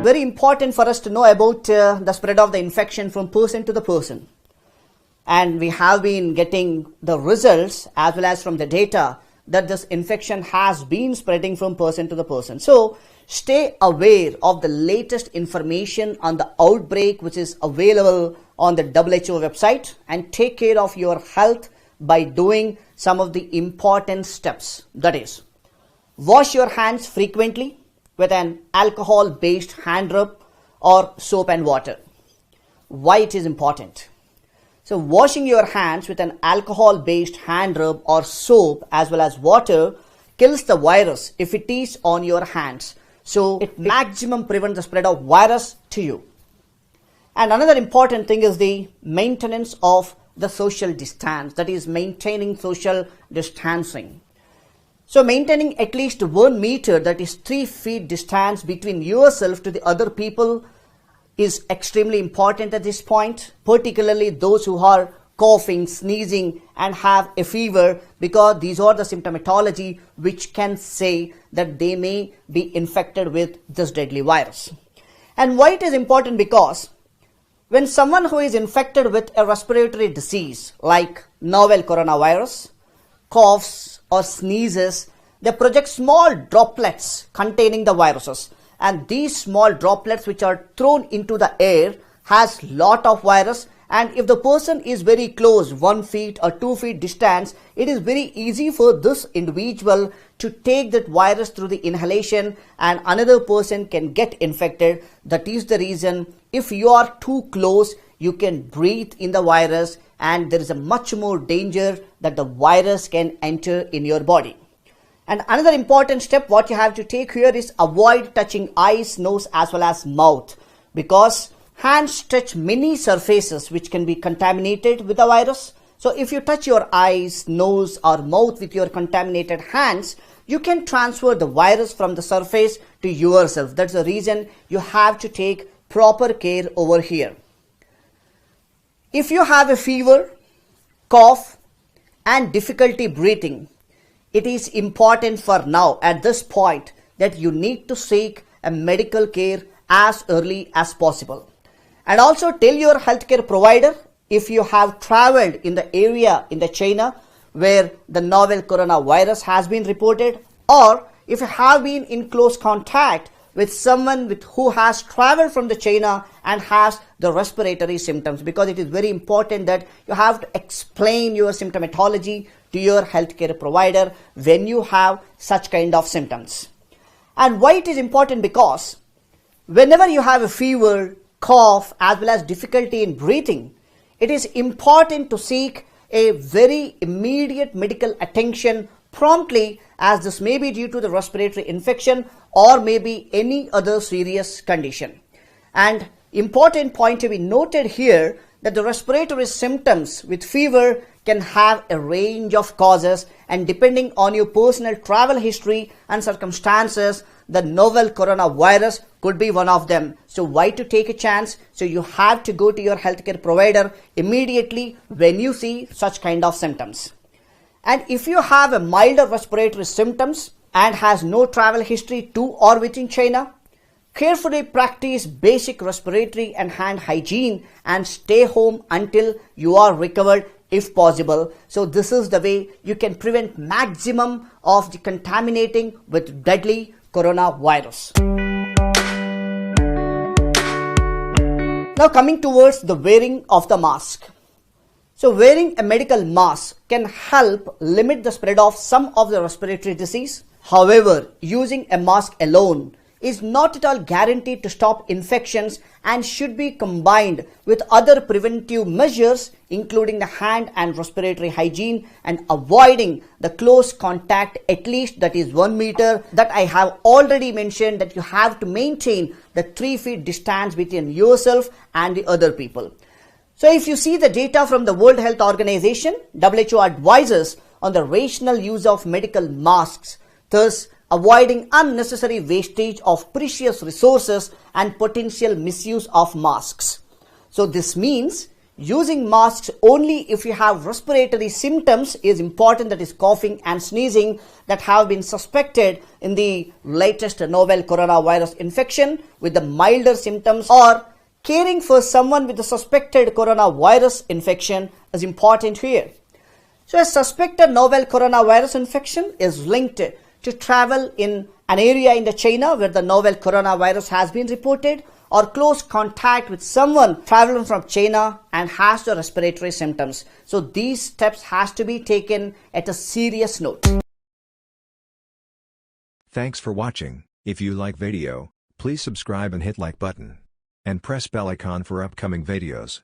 very important for us to know about the spread of the infection from person to the person. And we have been getting the results as well as from the data that this infection has been spreading from person to the person. So stay aware of the latest information on the outbreak which is available on the WHO website, and take care of your health by doing some of the important steps. That is, wash your hands frequently with an alcohol based hand rub or soap and water. Why it is important? So washing your hands with an alcohol based hand rub or soap as well as water kills the virus if it is on your hands. So it maximum prevents the spread of virus to you. And another important thing is the maintenance of the social distance, that is maintaining social distancing. So maintaining at least 1 meter, that is 3 feet distance between yourself to the other people is extremely important at this point, particularly those who are coughing, sneezing and have a fever, because these are the symptomatology which can say that they may be infected with this deadly virus. And why it is important? Because when someone who is infected with a respiratory disease like novel coronavirus coughs or sneezes, they project small droplets containing the viruses, and these small droplets which are thrown into the air has lot of virus. And if the person is very close, 1 feet or 2 feet distance, it is very easy for this individual to take that virus through the inhalation and another person can get infected. That is the reason if you are too close, you can breathe in the virus and there is a much more danger that the virus can enter in your body. And another important step what you have to take here is avoid touching eyes, nose as well as mouth, because hands touch many surfaces which can be contaminated with the virus. So if you touch your eyes, nose or mouth with your contaminated hands, you can transfer the virus from the surface to yourself. That's the reason you have to take proper care over here. If you have a fever, cough and difficulty breathing, it is important for now at this point that you need to seek a medical care as early as possible. And also tell your healthcare provider if you have traveled in the area in the China where the novel coronavirus has been reported, or if you have been in close contact with someone who has traveled from the China and has the respiratory symptoms, because it is very important that you have to explain your symptomatology to your healthcare provider when you have such kind of symptoms. And why it is important? Because whenever you have a fever, cough as well as difficulty in breathing, it is important to seek a very immediate medical attention promptly, as this may be due to the respiratory infection or maybe any other serious condition. And important point to be noted here that the respiratory symptoms with fever can have a range of causes, and depending on your personal travel history and circumstances, the novel coronavirus could be one of them. So why to take a chance? So you have to go to your healthcare provider immediately when you see such kind of symptoms. And if you have a milder respiratory symptoms and has no travel history to or within China, carefully practice basic respiratory and hand hygiene and stay home until you are recovered if possible. So this is the way you can prevent maximum of the contaminating with deadly coronavirus. Now coming towards the wearing of the mask. So wearing a medical mask can help limit the spread of some of the respiratory disease. However, using a mask alone is not at all guaranteed to stop infections and should be combined with other preventive measures, including the hand and respiratory hygiene and avoiding the close contact, at least that is 1 meter, that I have already mentioned, that you have to maintain the 3 feet distance between yourself and the other people. So if you see the data from the World Health Organization, WHO advises on the rational use of medical masks, thus avoiding unnecessary wastage of precious resources and potential misuse of masks. So this means using masks only if you have respiratory symptoms is important, that is coughing and sneezing, that have been suspected in the latest novel coronavirus infection with the milder symptoms, or caring for someone with the suspected coronavirus infection is important here. So a suspected novel coronavirus infection is linked to travel in an area in the China where the novel coronavirus has been reported, or close contact with someone traveling from China and has the respiratory symptoms. So these steps has to be taken at a serious note. Thanks for watching. If you like video, please subscribe and hit like button. And press bell icon for upcoming videos.